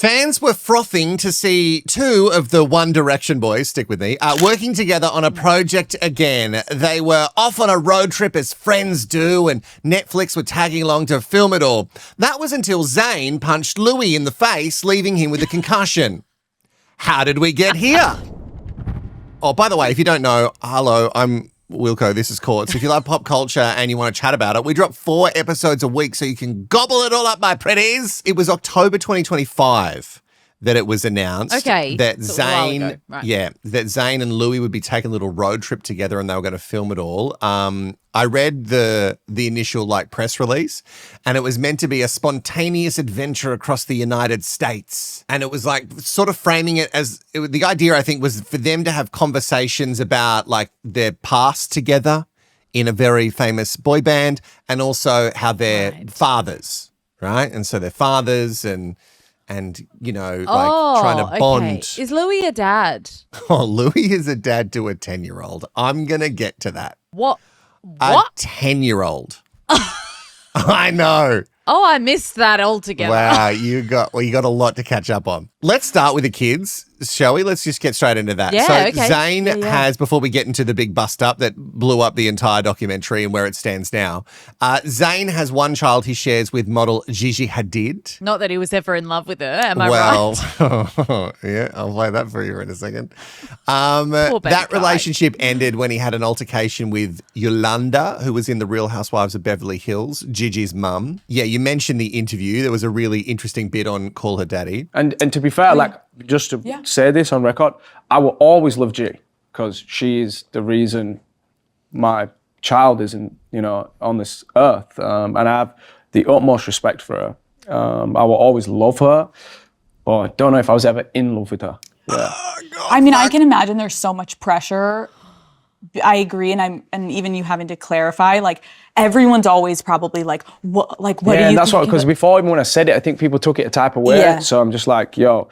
Fans were frothing to see two of the One Direction boys, stick with me, working together on a project again. They were off on a road trip as friends do, and Netflix were tagging along to film it all. That was until Zayn punched Louis in the face, leaving him with a concussion. How did we get here? Oh, by the way, if you don't know, hello, I'm Wilko, this is Courts. If you love pop culture and you want to chat about it, we drop 4 episodes a week so you can gobble it all up, my pretties. It was October 2025 that it was announced that Zayn, that Zayn and Louis would be taking a little road trip together and they were going to film it all. I read the initial press release, and it was meant to be a spontaneous adventure across the United States. And it was sort of framing it as the idea, I think, was for them to have conversations about their past together in a very famous boy band, and also how they're fathers, right? And so they're fathers and trying to bond. Okay. Is Louis a dad? Oh, Louis is a dad to a 10-year-old. I'm going to get to that. What? A 10-year-old. I know. Oh, I missed that altogether. Wow, you got a lot to catch up on. Let's start with the kids, shall we? Let's just get straight into that. Yeah, so okay. Zayn has, before we get into the big bust up that blew up the entire documentary and where it stands now, Zayn has one child he shares with model Gigi Hadid. Not that he was ever in love with her, am I right? Yeah, I'll play that for you in a second. That relationship ended when he had an altercation with Yolanda, who was in The Real Housewives of Beverly Hills, Gigi's mum. Yeah, you mentioned the interview. There was a really interesting bit on Call Her Daddy. And to be fair, just to say this on record, I will always love G, because she is the reason my child is on this earth, and I have the utmost respect for her. I will always love her, but I don't know if I was ever in love with her. Yeah. I mean, I can imagine there's so much pressure. I agree, and even you having to clarify, everyone's always probably what do you? Yeah, and that's what, because before, even when I said it, I think people took it a type of way. Yeah. So I'm just yo,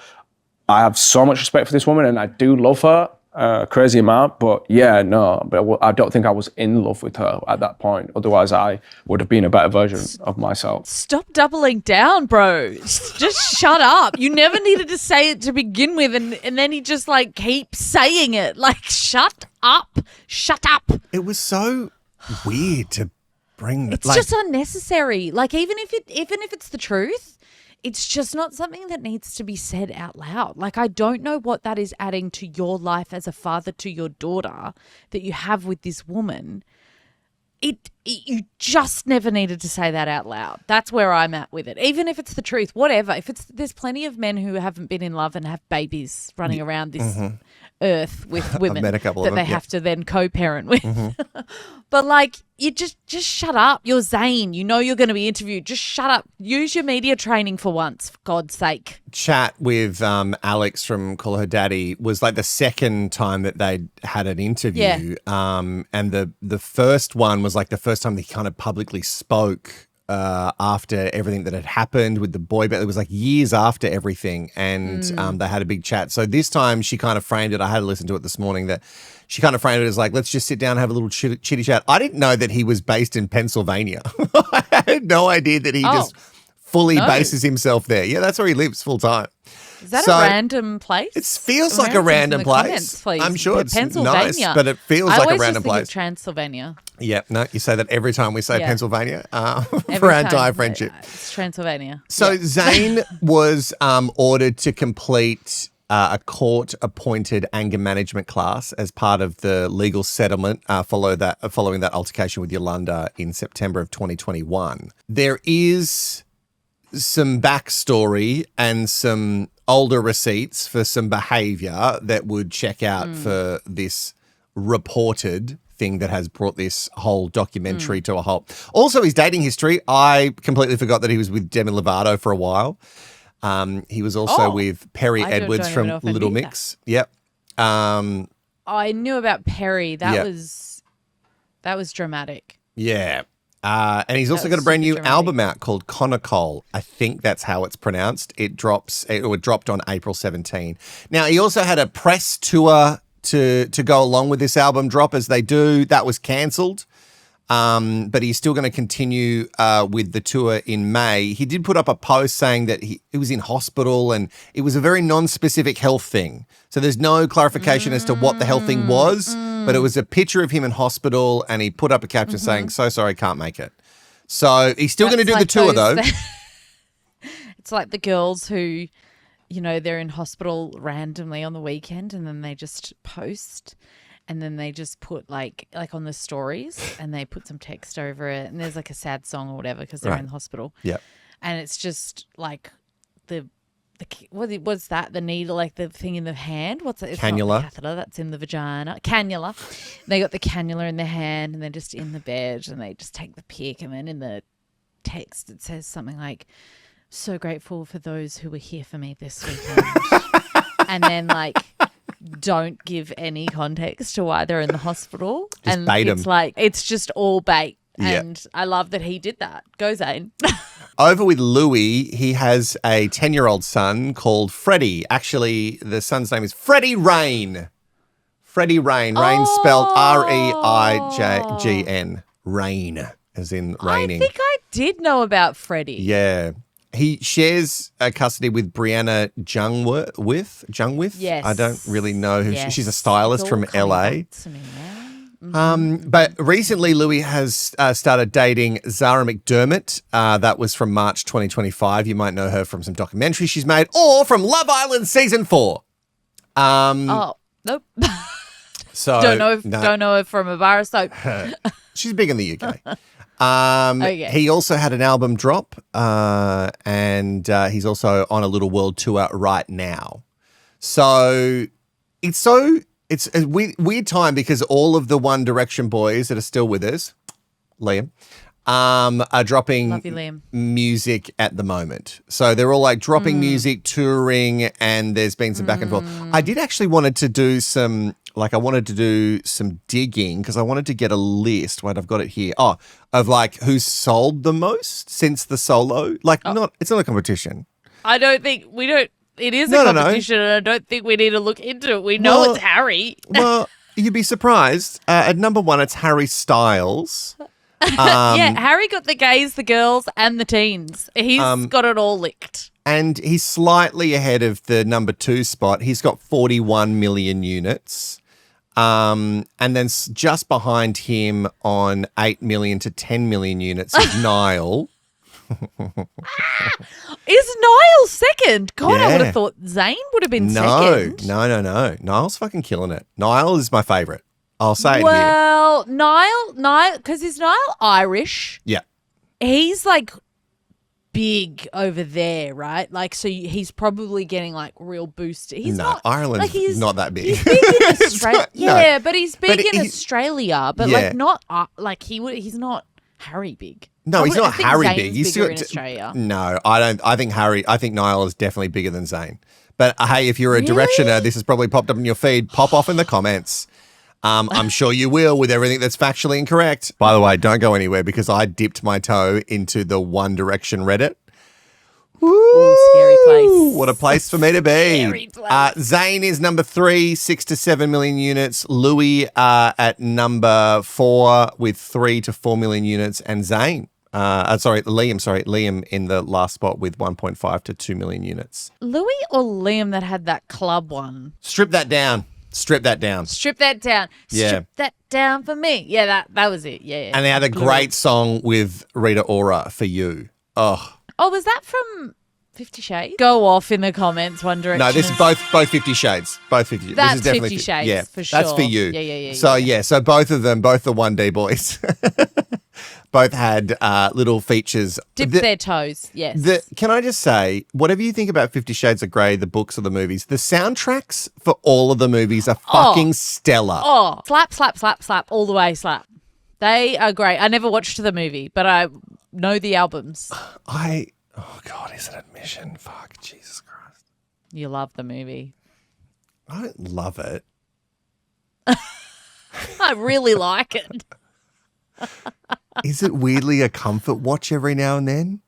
I have so much respect for this woman, and I do love her a crazy amount. But I don't think I was in love with her at that point. Otherwise, I would have been a better version of myself. Stop doubling down, bro. Just shut up. You never needed to say it to begin with, and then he just keeps saying it. Shut up. Shut up. It was so weird to bring. It's just unnecessary. Even if it's the truth, it's just not something that needs to be said out loud. I don't know what that is adding to your life as a father to your daughter that you have with this woman. You just never needed to say that out loud. That's where I'm at with it. Even if it's the truth, whatever. There's plenty of men who haven't been in love and have babies running around this earth with women that they have to then co-parent with. But you just shut up. You're Zayn. You know you're going to be interviewed. Just shut up. Use your media training for once, for God's sake. Chat with Alex from Call Her Daddy was the second time that they had an interview. Yeah. And the first one was the first time they kind of publicly spoke after everything that had happened with the boy, but it was years after everything, and they had a big chat. So this time she kind of framed it, I had to listen to it this morning, that she kind of framed it as let's just sit down and have a little chitty chat. I didn't know that he was based in Pennsylvania. I had no idea that he just fully bases himself there. Yeah, that's where he lives full time. Is that a random place? It feels like a random place. I'm sure it's nice, but it feels like a random place. Of Transylvania. Yeah, no, you say that every time we say Pennsylvania for our entire friendship. It's Transylvania. So Zayn was ordered to complete a court-appointed anger management class as part of the legal settlement following that altercation with Yolanda in September of 2021. There is some backstory and some older receipts for some behaviour that would check out for this reported thing that has brought this whole documentary to a halt. Also, his dating history. I completely forgot that he was with Demi Lovato for a while. He was also with Perry Edwards from Little Mix. Yep. I knew about Perry. That was dramatic. Yeah. And he's also got a brand new album out called Conical. I think that's how it's pronounced. It dropped on April 17. Now, he also had a press tour to go along with this album drop, as they do. That was cancelled. but he's still going to continue with the tour in May. He did put up a post saying that he was in hospital and it was a very non-specific health thing. So there's no clarification as to what the health thing was, but it was a picture of him in hospital and he put up a caption saying, "So sorry, can't make it." So he's still going to do the tour though. It's like the girls who, you know, they're in hospital randomly on the weekend and then they just post and then they just put like on the stories and they put some text over it and there's like a sad song or whatever because they're in the hospital. Yeah. And it's just like what's that? The needle, like the thing in the hand? What's it? It's cannula. Not the catheter, that's in the vagina. Cannula. They got the cannula in their hand and they're just in the bed and they just take the pic and then in the text it says something like, "So grateful for those who were here for me this weekend." And then like don't give any context to why they're in the hospital. Just and bait 'em. it's like it's just all bait. Yeah. And I love that he did that. Go Zayn. Over with Louis, he has a 10-year-old son called Freddie. Actually, the son's name is Freddie Rain. Freddie Rain. Rain spelled Reign. Rain, as in raining. I think I did know about Freddie. Yeah. He shares custody with Brianna Jungwirth. Yes. I don't really know who Yes. she's a stylist It's all from coming LA. back to me now. But recently, Louis has started dating Zara McDermott. That was from March 2025. You might know her from some documentaries she's made or from Love Island Season 4. Oh, nope. So don't know her from a bar of soap. She's big in the UK. Okay. He also had an album drop, and he's also on a Little World tour right now. So it's a weird time because all of the One Direction boys that are still with us, Liam, are dropping Love you, Liam. music at the moment. So they're all like dropping music, touring, and there's been some back and forth. I did actually wanted to do some digging because I wanted to get a list. Wait, I've got it here. Oh, of like who's sold the most since the solo. Like it's not a competition. I don't think we don't. It is No, a no. competition, and I don't think we need to look into it. We know Well- it's Harry. Well, you'd be surprised. At number one, it's Harry Styles. Yeah, Harry got the gays, the girls, and the teens. He's got it all licked. And he's slightly ahead of the number 2 spot. He's got 41 million units. And then just behind him on 8 million to 10 million units is Niall. Is Niall second? God, I would Yeah. have thought Zayn would have been No. second. Niall's fucking killing it. Niall is my favourite. I'll say it here. Well, Niall, because is Niall Irish? Yeah. He's like big over there, right? Like, so he's probably getting like real boosted. He's No, not Ireland's like he's not that big. He's big in Australia. not- no. Yeah, but he's big But in he's- Australia. But Yeah. like not like he's not Harry big. No, he's not I think Harry Zayn's big. He's bigger still in Australia. No, I don't. I think Niall is definitely bigger than Zayn. But hey, if you're a directioner, this has probably popped up in your feed. Pop off in the comments. I'm sure you will with everything that's factually incorrect. By the way, don't go anywhere because I dipped my toe into the One Direction Reddit. Ooh, scary place. What a place for me to be. Scary place. Zayn is number 3, 6 to 7 million units. Louis at number 4 with 3 to 4 million units. And Liam in the last spot with 1.5 to 2 million units. Louis or Liam that had that club one? Strip that down. Strip that down. Yeah. Strip that down for me. Yeah, that was it. Yeah. And they had a great song with Rita Ora, For You. Oh. Oh, was that from 50 Shades? Go off in the comments, One Direction. No, this is both 50 Shades. Both 50. That's this is definitely 50 Shades, yeah, for sure. That's For You. Yeah. So both of them, both the 1D boys, both had little features. Dipped their toes, yes. Can I just say, whatever you think about 50 Shades of Grey, the books or the movies, the soundtracks for all of the movies are fucking stellar. Oh, slap, all the way, slap. They are great. I never watched the movie, but I know the albums. Oh God, is it admission? Fuck, Jesus Christ. You love the movie. I don't love it. I really like it. Is it weirdly a comfort watch every now and then?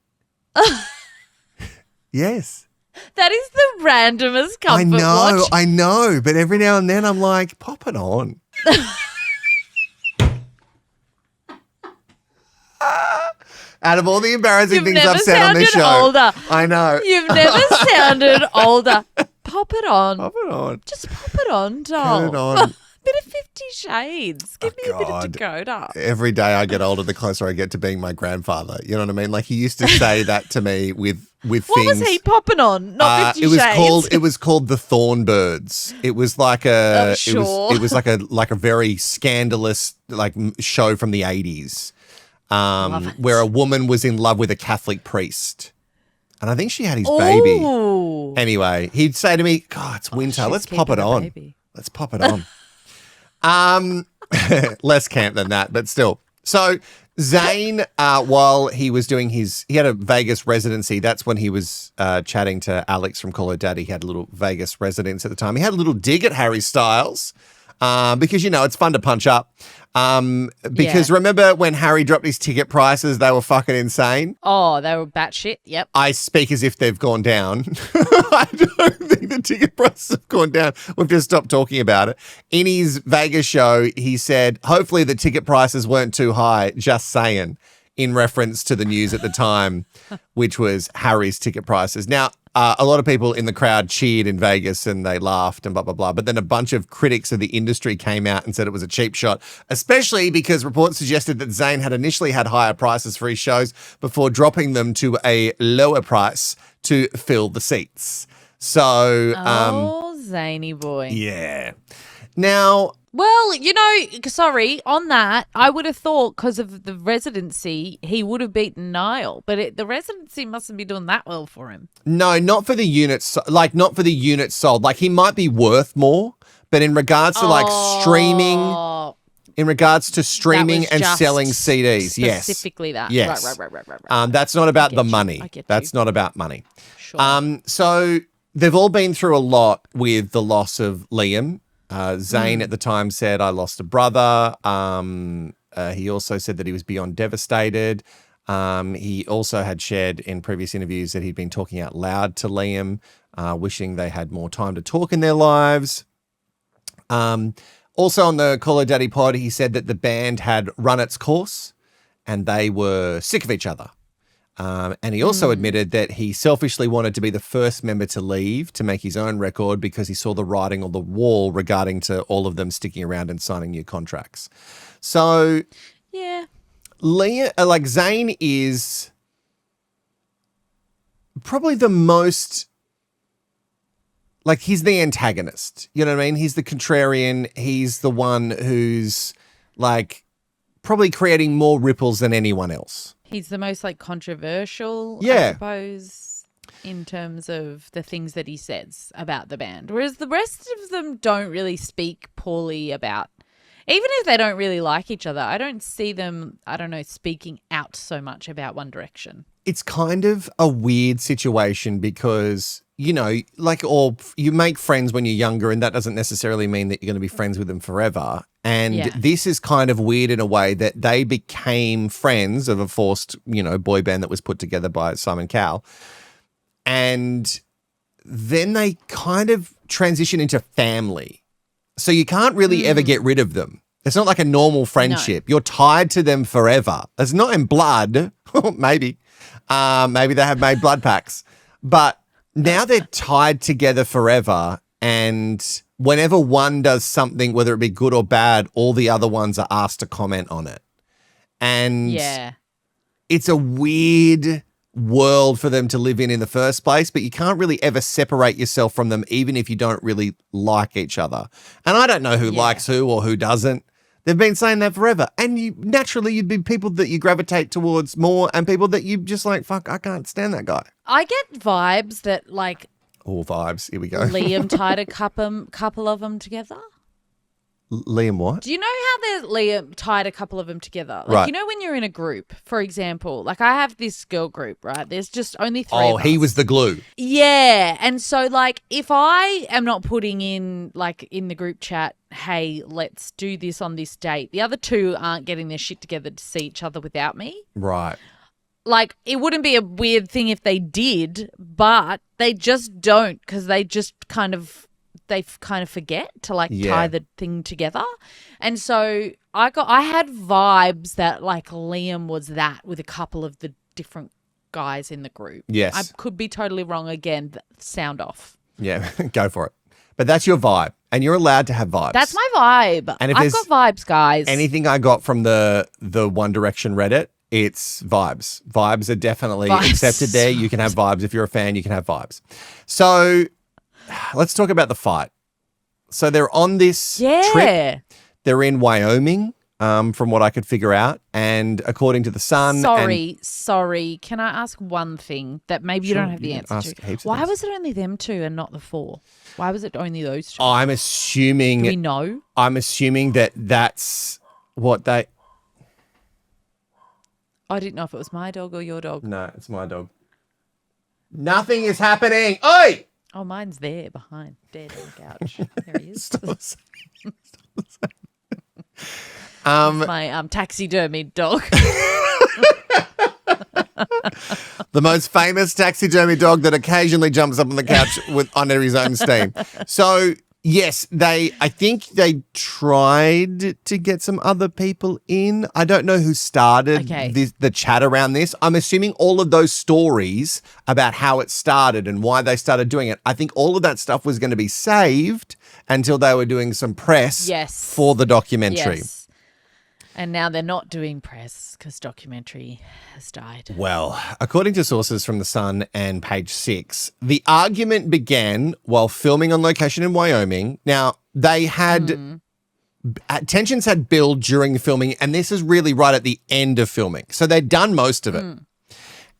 Yes. That is the randomest comfort watch. I know, but every now and then I'm like, pop it on. Out of all the embarrassing You've things never I've said on this show. sounded older. I know. You've never sounded older. Pop it on. Pop it on. Just pop it on, doll. Put it on. Bit of 50 Shades. Give me a bit of God. Dakota. Every day I get older, the closer I get to being my grandfather. You know what I mean? Like he used to say that to me with What things. was he popping on? Not 50 Shades. It was called the Thornbirds. It was like a sure. it was like a very scandalous show from the 80s. Where a woman was in love with a Catholic priest. And I think she had his baby. Ooh. Anyway, he'd say to me, God, it's winter. she's Let's pop it keeping her on. baby. Let's pop it on. Less camp than that, but still. So Zayn, while he was doing he had a Vegas residency. That's when he was chatting to Alex from Call Her Daddy. He had a little Vegas residence at the time. He had a little dig at Harry Styles because, it's fun to punch up. Because remember when Harry dropped his ticket prices, they were fucking insane. Oh, they were batshit. Yep. I speak as if they've gone down. I don't think the ticket prices have gone down. We've just stopped talking about it. In his Vegas show, he said, hopefully the ticket prices weren't too high, just saying, in reference to the news at the time, which was Harry's ticket prices. Now, a lot of people in the crowd cheered in Vegas and they laughed and blah, blah, blah. But then a bunch of critics of the industry came out and said it was a cheap shot, especially because reports suggested that Zayn had initially had higher prices for his shows before dropping them to a lower price to fill the seats. So, zany boy. yeah. Now, Well, sorry, on that, I would have thought because of the residency, he would have beaten Niall. But the residency mustn't be doing that well for him. no, not for the units, not for the units sold. Like he might be worth more, but in regards to streaming, in regards to streaming and just selling CDs, yes. Specifically that. Yes. Right. That's not about the you. money. I get That's you. not about money. Sure. So they've all been through a lot with the loss of Liam. Zayn at the time said, I lost a brother. He also said that he was beyond devastated. He also had shared in previous interviews that he'd been talking out loud to Liam, wishing they had more time to talk in their lives. Also on the Call Her Daddy pod, he said that the band had run its course and they were sick of each other. And he also admitted that he selfishly wanted to be the first member to leave to make his own record because he saw the writing on the wall regarding to all of them sticking around and signing new contracts. So, Yeah. Zayn is probably the most, he's the antagonist. You know what I mean? He's the contrarian. He's the one who's probably creating more ripples than anyone else. He's the most controversial, Yeah. I suppose, in terms of the things that he says about the band. Whereas the rest of them don't really speak poorly about, even if they don't really like each other, I don't see them, speaking out so much about One Direction. It's kind of a weird situation because, or you make friends when you're younger and that doesn't necessarily mean that you're going to be friends with them forever. And this is kind of weird in a way that they became friends of a forced, boy band that was put together by Simon Cowell. And then they kind of transition into family. So you can't really ever get rid of them. It's not like a normal friendship. No. You're tied to them forever. It's not in blood. Maybe. Maybe they have made blood pacts. But now they're tied together forever. And whenever one does something, whether it be good or bad, all the other ones are asked to comment on it. And it's a weird world for them to live in the first place, but you can't really ever separate yourself from them, even if you don't really like each other. And I don't know who likes who or who doesn't. They've been saying that forever. And you'd be people that you gravitate towards more and people that you just fuck, I can't stand that guy. I get vibes that All vibes. Here we go. Liam tied a couple of them together. Liam what? Do you know how Liam tied a couple of them together? Right. When you're in a group, for example, I have this girl group, right? There's just only three of us. He was the glue. Yeah. And so if I am not putting in in the group chat, hey, let's do this on this date, the other two aren't getting their shit together to see each other without me. Right. It wouldn't be a weird thing if they did, but they just don't because they just kind of kind of forget to like Yeah. tie the thing together. And so I had vibes that like Liam was that with a couple of the different guys in the group. Yes. I could be totally wrong again. Sound off. Yeah, go for it. But that's your vibe, and you're allowed to have vibes. That's my vibe. And if I've there's got vibes, guys. anything I got from the One Direction Reddit, it's vibes. Vibes are definitely Vibes. accepted there. You can have vibes. If you're a fan, you can have vibes. So let's talk about the fight. So they're on this trip. They're in Wyoming, from what I could figure out. And according to The Sun. Sorry. Can I ask one thing that maybe you Sure, don't have the you can answer ask to? heaps of Why things. was it only them two and not the four? Why was it only those two? I'm Do we assuming know? that that's what they. I didn't know if it was my dog or your dog. No, it's my dog. Nothing is happening. Oi! Oh, mine's there behind, dead on the couch. There he is. My taxidermied dog. The most famous taxidermy dog that occasionally jumps up on the couch under his own steam. So, yes, I think they tried to get some other people in. I don't know who started the chat around this. I'm assuming all of those stories about how it started and why they started doing it, I think all of that stuff was going to be saved until they were doing some press for the documentary. Yes. And now they're not doing press because documentary has died. Well, according to sources from The Sun and Page 6, the argument began while filming on location in Wyoming. Now, they had tensions had built during the filming, and this is really right at the end of filming. So they'd done most of it.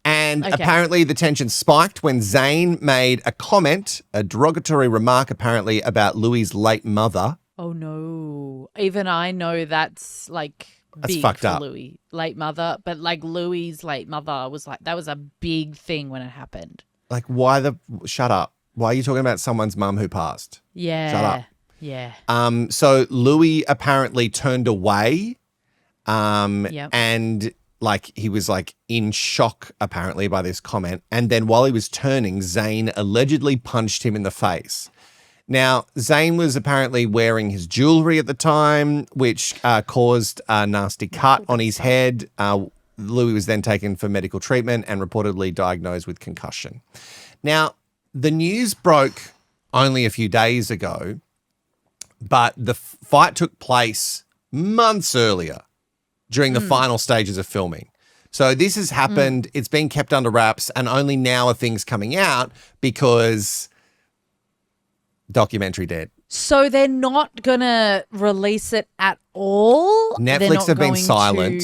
And apparently the tension spiked when Zayn made a comment, a derogatory remark apparently about Louis' late mother. Oh, no. Even I know that's like big fucked for up. Louis. Late mother. But like Louis' late mother was like, that was a big thing when it happened. Like, shut up. Why are you talking about someone's mum who passed? Yeah. Shut up. Yeah. So Louis apparently turned away. And like he was like in shock apparently by this comment. And then while he was turning, Zayn allegedly punched him in the face. Now, Zayn was apparently wearing his jewelry at the time, which caused a nasty cut on his head. Louis was then taken for medical treatment and reportedly diagnosed with concussion. Now, the news broke only a few days ago, but the fight took place months earlier during the final stages of filming. So this has happened. It's been kept under wraps, and only now are things coming out because documentary dead. So they're not going to release it at all? Netflix have been silent.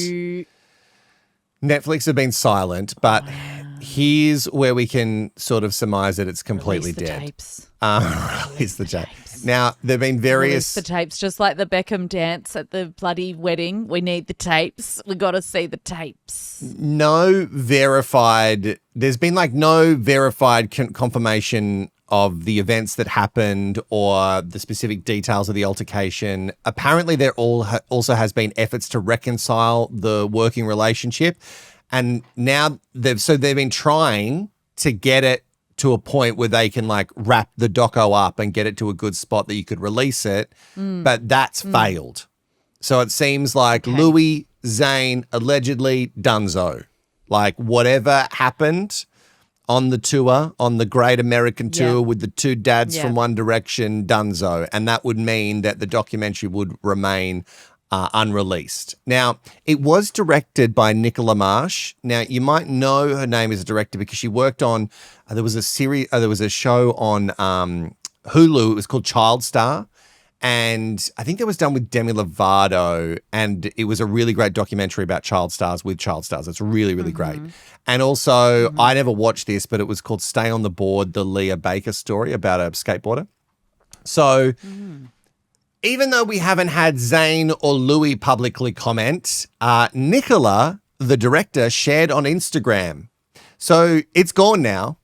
Netflix have been silent, but here's where we can sort of surmise that it's completely Release the dead. tapes. Release the tapes. Now, there have been various... Release the tapes, just like the Beckham dance at the bloody wedding. We need the tapes. We got to see the tapes. There's been like no verified confirmation of the events that happened or the specific details of the altercation. Apparently, there also has been efforts to reconcile the working relationship. And now they've been trying to get it to a point where they can like wrap the doco up and get it to a good spot that you could release it. But that's failed. So it seems like Louis, Zayn, allegedly Dunzo. Like whatever happened on the tour, on the Great American Tour with the two dads from One Direction, Dunzo. And that would mean that the documentary would remain unreleased. Now, it was directed by Nicola Marsh. Now, you might know her name as a director because she worked on, there was a show on Hulu. It was called Child Star. And I think that was done with Demi Lovato, and it was a really great documentary about child stars with child stars. It's really, really great. And also, I never watched this, but it was called Stay on the Board, the Leah Baker story about a skateboarder. So even though we haven't had Zayn or Louis publicly comment, Nicola, the director, shared on Instagram. So it's gone now.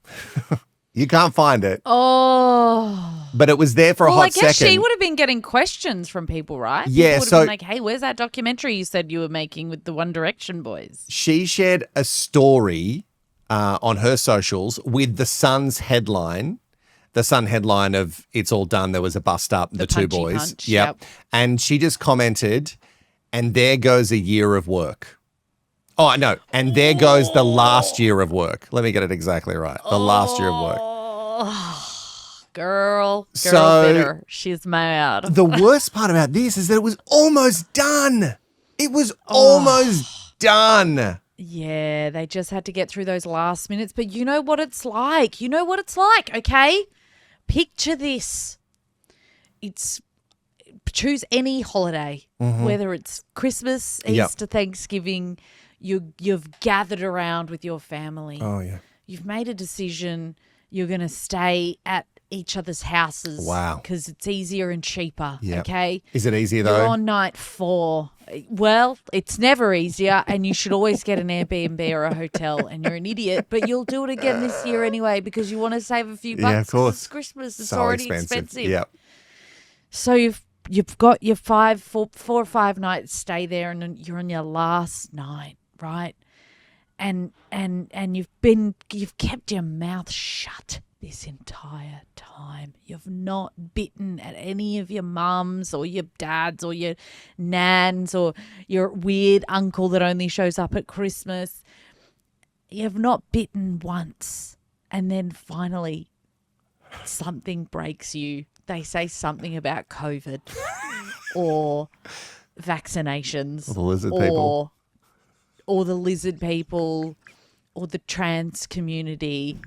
You can't find it. Oh. But it was there for a hot second. I guess she would have been getting questions from people, right? Yeah, people would have been like, hey, where's that documentary you said you were making with the One Direction boys? She shared a story on her socials with the Sun's headline the Sun headline of It's All Done, there was a bust up, the two punchy boys. punch, yep. And she just commented, and there goes a year of work. Oh, no. And there goes the last year of work. Let me get it exactly right. The last year of work. Girl So- bitter. She's mad. The worst part about this is that it was almost done. It was almost done. Yeah, they just had to get through those last minutes. But you know what it's like. You know what it's like, okay? Picture this. Choose any holiday, whether it's Christmas, Yep. Easter, Thanksgiving. You've gathered around with your family. Oh, yeah. You've made a decision. You're going to stay at each other's houses. Wow. Because it's easier and cheaper, Yep. okay? Is it easier, You're though? on night 4. Well, it's never easier, and you should always get an Airbnb or a hotel, and you're an idiot, but you'll do it again this year anyway because you want to save a few bucks. Yeah, of 'cause course. It's Christmas. It's So already expensive. Yep. So you've got your 4 or 5 nights stay there, and then you're on your last night, right? And you've kept your mouth shut this entire time. You've not bitten at any of your mums or your dads or your nans or your weird uncle that only shows up at Christmas. You've not bitten once. And then finally something breaks you. They say something about COVID or vaccinations Or the lizard people. or the lizard people or the trans community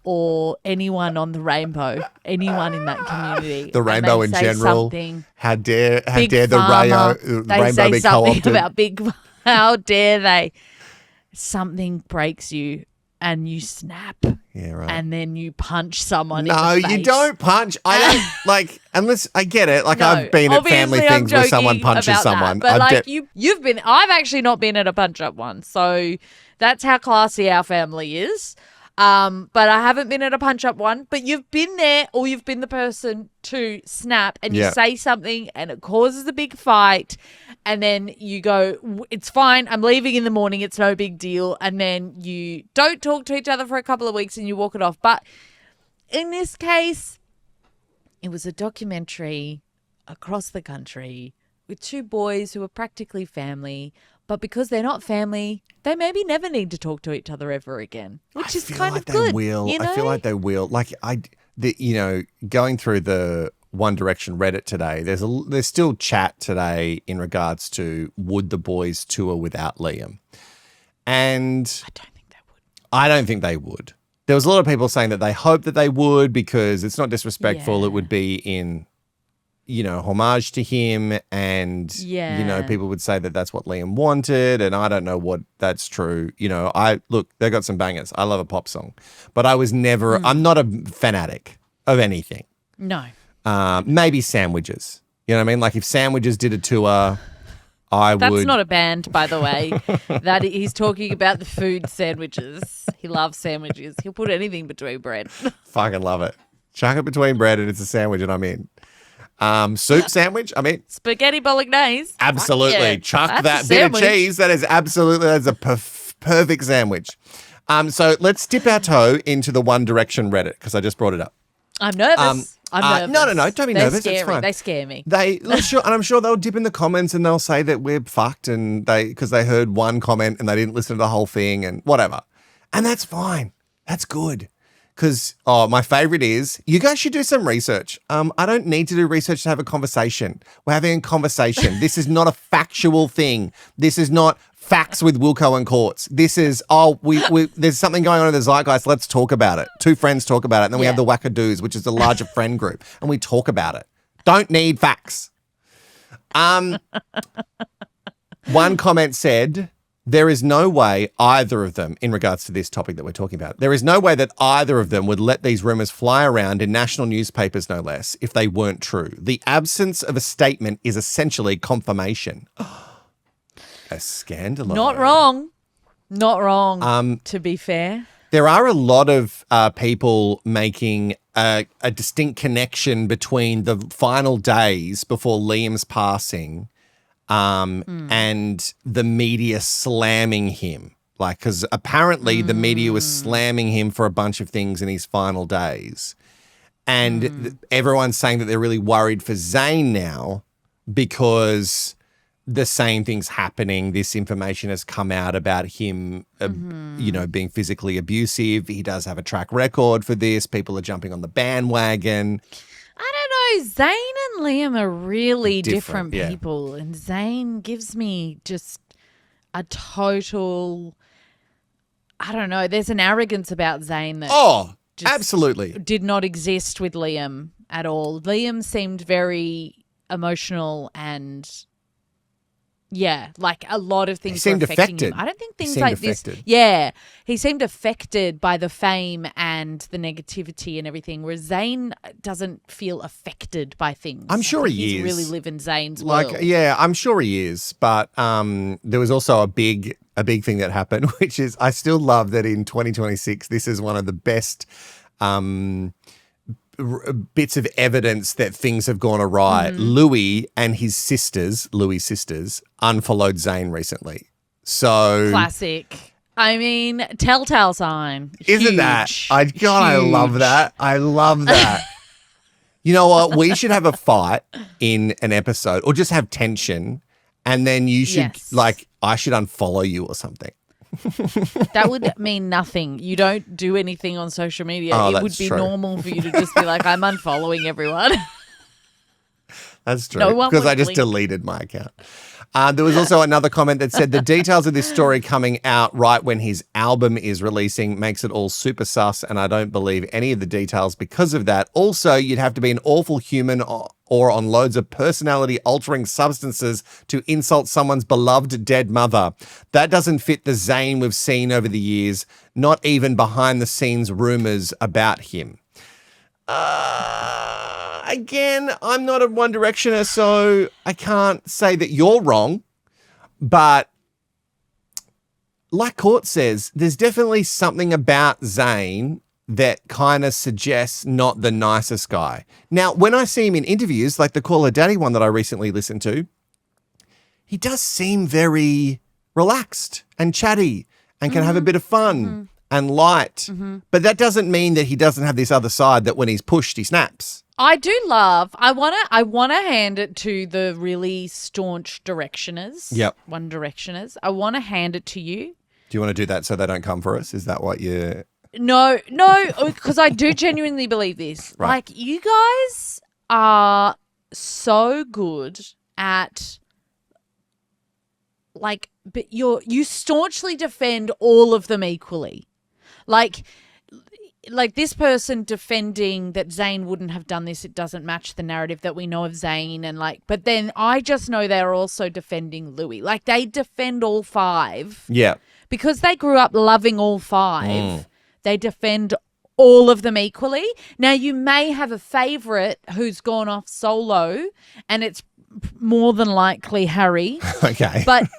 or anyone on the rainbow, anyone in that community. The And rainbow they in say general. something. How dare Big the Pharma, they rainbow say be something co-opted? about big. How dare they? Something breaks you and you snap. Yeah, right. And then you punch someone in No, the face. you don't punch. I don't like unless I get it. Like No, I've been at family obviously I'm things where someone joking punches about someone. that, but I've like de- you've been. I've actually not been at a punch up one, so that's how classy our family is. But I haven't been at a punch up one. But you've been there, or you've been the person to snap, and you Yeah. say something, and it causes a big fight, and then you go, "It's fine. I'm leaving in the morning. It's no big deal." And then you don't talk to each other for a couple of weeks, and you walk it off. But in this case, it was a documentary across the country with 2 boys who are practically family, but because they're not family, they maybe never need to talk to each other ever again, which is kind like of good. They will. You know? I feel like they will. Like going through the One Direction Reddit today, there's still chat today in regards to would the boys tour without Liam, and I don't think they would. I don't think they would. There was a lot of people saying that they hope that they would because it's not disrespectful. Yeah. It would be in, homage to him. And, Yeah. people would say that that's what Liam wanted. And I don't know what that's true. They got some bangers. I love a pop song. But I was never, I'm not a fanatic of anything. No. Maybe Sandwiches. You know what I mean? Like if Sandwiches did a tour, I That's would. not a band, by the way. That he's talking about the food sandwiches. He loves sandwiches. He'll put anything between bread. Fucking love it. Chuck it between bread and it's a sandwich and I'm in. Soup sandwich? I mean, Spaghetti bolognese. absolutely. Yeah, Chuck that's that a bit of sandwich. cheese. That's a perfect sandwich. So let's dip our toe into the One Direction Reddit because I just brought it up. I'm nervous. I'm nervous. No. Don't be They're nervous. Scary. It's fine. They scare me. I'm sure they'll dip in the comments and they'll say that we're fucked and because they heard one comment and they didn't listen to the whole thing and whatever. And that's fine. That's good. Because, my favorite is you guys should do some research. I don't need to do research to have a conversation. We're having a conversation. This is not a factual thing. This is not facts with Wilko and Courts. This is, there's something going on in the zeitgeist. Let's talk about it. 2 friends talk about it. And then we have the wackadoos, which is the larger friend group. And we talk about it. Don't need facts. One comment said, there is no way either of them, in regards to this topic that we're talking about, there is no way that either of them would let these rumors fly around in national newspapers, no less, if they weren't true. The absence of a statement is essentially confirmation. A scandal. Not wrong. Not wrong, to be fair. There are a lot of people making a distinct connection between the final days before Liam's passing and the media slamming him. Like, because apparently the media was slamming him for a bunch of things in his final days. And everyone's saying that they're really worried for Zayn now because the same thing's happening. This information has come out about him, being physically abusive. He does have a track record for this. People are jumping on the bandwagon. I don't know. Zayn and Liam are really different yeah. people. And Zayn gives me just a total, I don't know. There's an arrogance about Zayn that absolutely did not exist with Liam at all. Liam seemed very emotional and like a lot of things he seemed were affecting affected. him. I don't think things Seemed like affected. this. Yeah, he seemed affected by the fame and the negativity and everything, whereas Zayn doesn't feel affected by things. I'm sure I think he he's is. really live in Zayn's world. Yeah, I'm sure he is. But there was also a big thing that happened, which is I still love that in 2026, this is one of the best bits of evidence that things have gone awry. Louis and his sisters, Louis' sisters, unfollowed Zayn recently. So Classic. I mean, telltale sign. Isn't Huge. that? I love that. I love that. You know what? We should have a fight in an episode or just have tension and then you should I should unfollow you or something. That would mean nothing. You don't do anything on social media. Oh, it that's would be true. normal for you to just be like, I'm unfollowing everyone. That's true. No one because would I just blink. deleted my account. There was also another comment that said the details of this story coming out right when his album is releasing makes it all super sus, and I don't believe any of the details because of that. Also, you'd have to be an awful human or on loads of personality-altering substances to insult someone's beloved dead mother. That doesn't fit the Zayn we've seen over the years, not even behind-the-scenes rumors about him. Again, I'm not a One Directioner, so I can't say that you're wrong. But like Court says, there's definitely something about Zayn that kind of suggests not the nicest guy. Now, when I see him in interviews, like the Call Her Daddy one that I recently listened to, he does seem very relaxed and chatty and can have a bit of fun and light. But that doesn't mean that he doesn't have this other side that when he's pushed, he snaps. I do love. I wanna hand it to the really staunch Directioners. Yep. One Directioners. I want to hand it to you. Do you want to do that so they don't come for us? Is that what you... No, because I do genuinely believe this. Right. Like, you guys are so good at, like, but you staunchly defend all of them equally. Like this person defending that Zayn wouldn't have done this, it doesn't match the narrative that we know of Zayn, and but then I just know they're also defending Louis. Like, they defend all five. Yeah. Because they grew up loving all five. They defend all of them equally. Now, you may have a favourite who's gone off solo, and it's more than likely Harry. Okay. But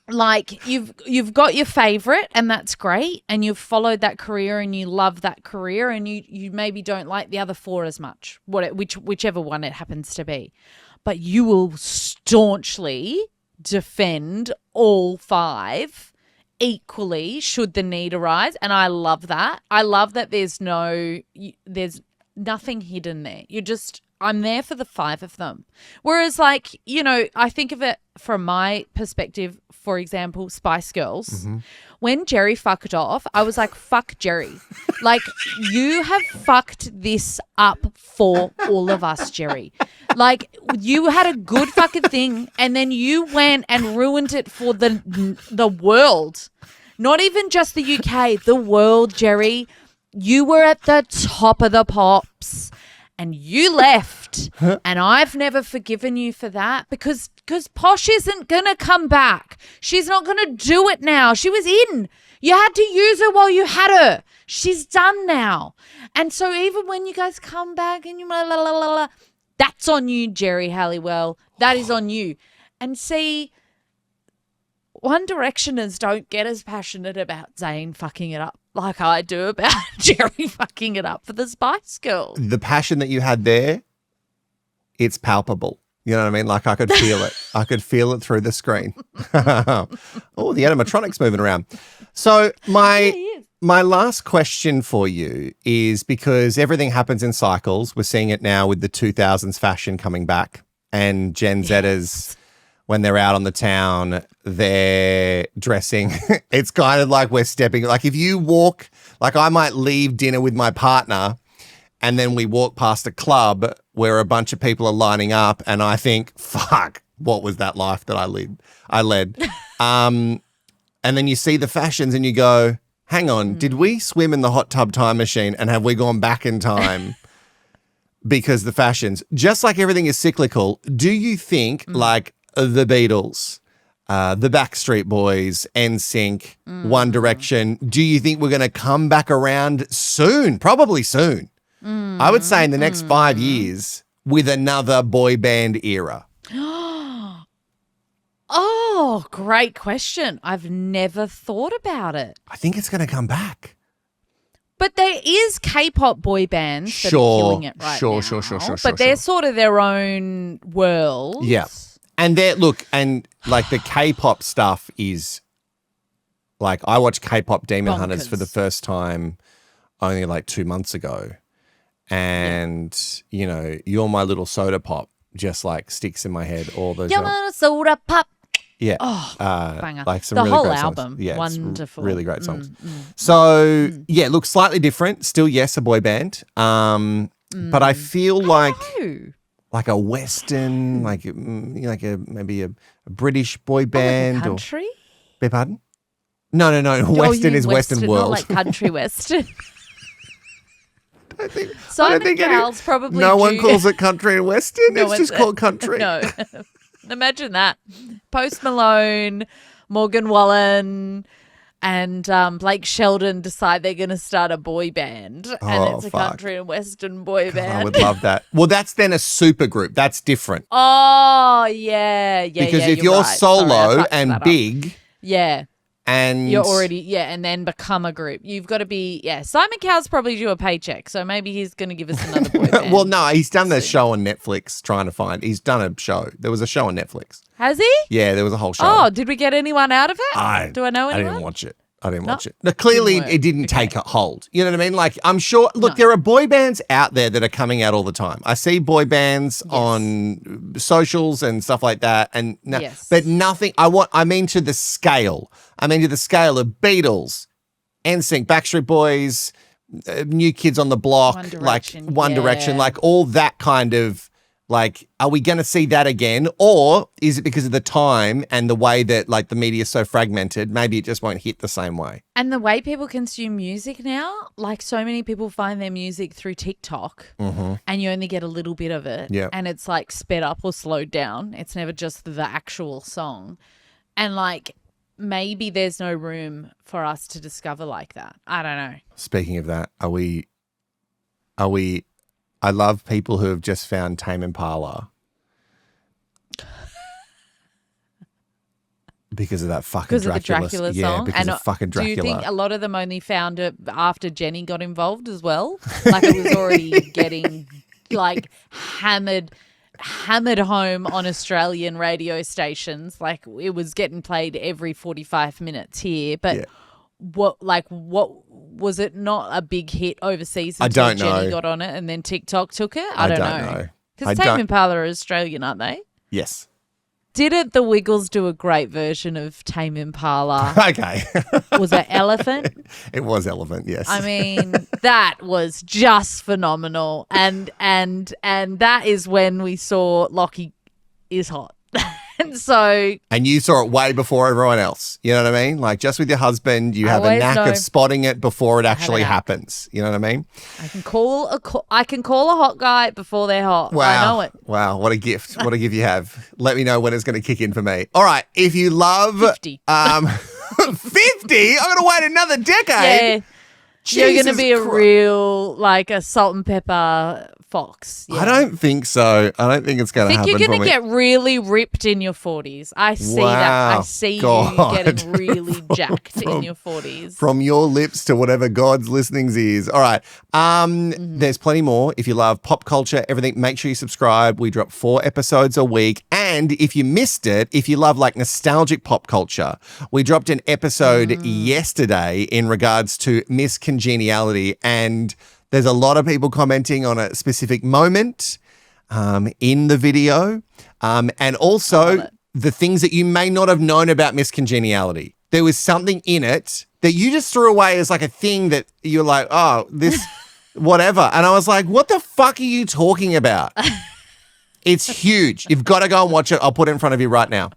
like, you've got your favourite, and that's great, and you've followed that career and you love that career, and you maybe don't like the other four as much, whichever one it happens to be. But you will staunchly defend all five equally should the need arise, and I love that. I love that there's nothing hidden there. I'm there for the five of them. Whereas, like, I think of it from my perspective, for example, Spice Girls. When Jerry fucked off, I was like, fuck Jerry. Like, you have fucked this up for all of us, Jerry. Like, you had a good fucking thing, and then you went and ruined it for the world. Not even just the UK, the world, Jerry. You were at the top of the pops. And you left, and I've never forgiven you for that because Posh isn't going to come back. She's not going to do it now. She was in. You had to use her while you had her. She's done now. And so even when you guys come back and you that's on you, Jerry Halliwell. That is on you. And see, One Directioners don't get as passionate about Zayn fucking it up like I do about Jerry fucking it up for the Spice Girls. The passion that you had there, it's palpable. You know what I mean? Like, I could feel it. I could feel it through the screen. Oh, the animatronics moving around. So my My last question for you is because everything happens in cycles. We're seeing it now with the 2000s fashion coming back, and Gen Zers, when they're out on the town, they're dressing. It's kind of like we're stepping. Like if you walk, like I might leave dinner with my partner, and then we walk past a club where a bunch of people are lining up, and I think, fuck, what was that life that I led? And then you see the fashions and you go, hang on, did we swim in the hot tub time machine and have we gone back in time because the fashions, just like everything is cyclical, do you think like the Beatles, the Backstreet Boys, NSYNC, One Direction, do you think we're going to come back around soon? Probably soon. I would say in the next 5 years with another boy band era. Oh, great question. I've never thought about it. I think it's going to come back. But there is K-pop boy bands that are killing it right now. But they're sort of their own world. Yeah. And like the K-pop stuff is like I watched K-pop Demon Hunters for the first time only like 2 months ago. And, you know, You're My Little Soda Pop just like sticks in my head all those. You're My Little Soda Pop. Yeah. Oh, banger. Like some the really whole great album. songs. Yeah, wonderful. Really great songs. So, yeah, it looks slightly different. Still, yes, a boy band. But I feel like a Western, maybe a British boy band. Like a country? Beg pardon? No. Western is Western world. Not like country Western. I think Simon Cowell's probably no one calls it country and Western. It's just called country. No. Imagine that. Post Malone, Morgan Wallen, and Blake Shelton decide they're going to start a boy band. And it's a country and Western boy band. I would love that. Well, that's then a super group. That's different. Oh, yeah. Because if you're right. solo and big. Yeah. And you're already, and then become a group. You've got to be, Simon Cowell's probably due a paycheck, so maybe he's going to give us another boy band. Well, no, he's done the show on Netflix he's done a show. There was a show on Netflix. Has he? Yeah, there was a whole show. Oh, did we get anyone out of it? Do I know anyone? I didn't watch it. No, clearly it didn't take a hold. You know what I mean? Like, I'm sure, look, there are boy bands out there that are coming out all the time. I see boy bands on socials and stuff like that. And but nothing, I mean to the scale. I mean to the scale of Beatles, NSYNC, Backstreet Boys, New Kids on the Block, One Direction, like all that kind of, like, are we going to see that again? Or is it because of the time and the way that, like, the media is so fragmented, maybe it just won't hit the same way? And the way people consume music now, like so many people find their music through TikTok and you only get a little bit of it. Yeah. And it's, like, sped up or slowed down. It's never just the actual song. And, like, maybe there's no room for us to discover like that. I don't know. Speaking of that, are we I love people who have just found Tame Impala because of that fucking Dracula song. Yeah, because of fucking Dracula. Do you think a lot of them only found it after Jenny got involved as well? Like it was already getting like hammered home on Australian radio stations. Like it was getting played every 45 minutes here, but what was it not a big hit overseas until Jenny got on it and then TikTok took it? I don't know. Because Tame Impala are Australian, aren't they? Yes. Didn't the Wiggles do a great version of Tame Impala? Okay. Was it Elephant? It was Elephant, yes. I mean, that was just phenomenal. And that is when we saw Lockie is hot. And you saw it way before everyone else. You know what I mean? Like just with your husband, you have a knack of spotting it before it actually happens. You know what I mean? I can call a hot guy before they're hot. Wow. I know it. Wow, what a gift. What a gift you have. Let me know when it's going to kick in for me. All right, if you love 50. 50, I'm going to wait another decade. Yeah. Jesus You're going to be a real like a salt and pepper fox. Yeah. I don't think so. I don't think it's going to happen. You're going to get really ripped in your 40s. I see that. I see you getting really jacked in your 40s. From your lips to whatever God's listening's ears. All right. There's plenty more. If you love pop culture, everything, make sure you subscribe. We drop 4 episodes a week. And And if you missed it, if you love like nostalgic pop culture, we dropped an episode yesterday in regards to Miss Congeniality, and there's a lot of people commenting on a specific moment in the video, and also the things that you may not have known about Miss Congeniality. There was something in it that you just threw away as like a thing that you're like, oh, this, whatever. And I was like, what the fuck are you talking about? It's huge. You've got to go and watch it. I'll put it in front of you right now.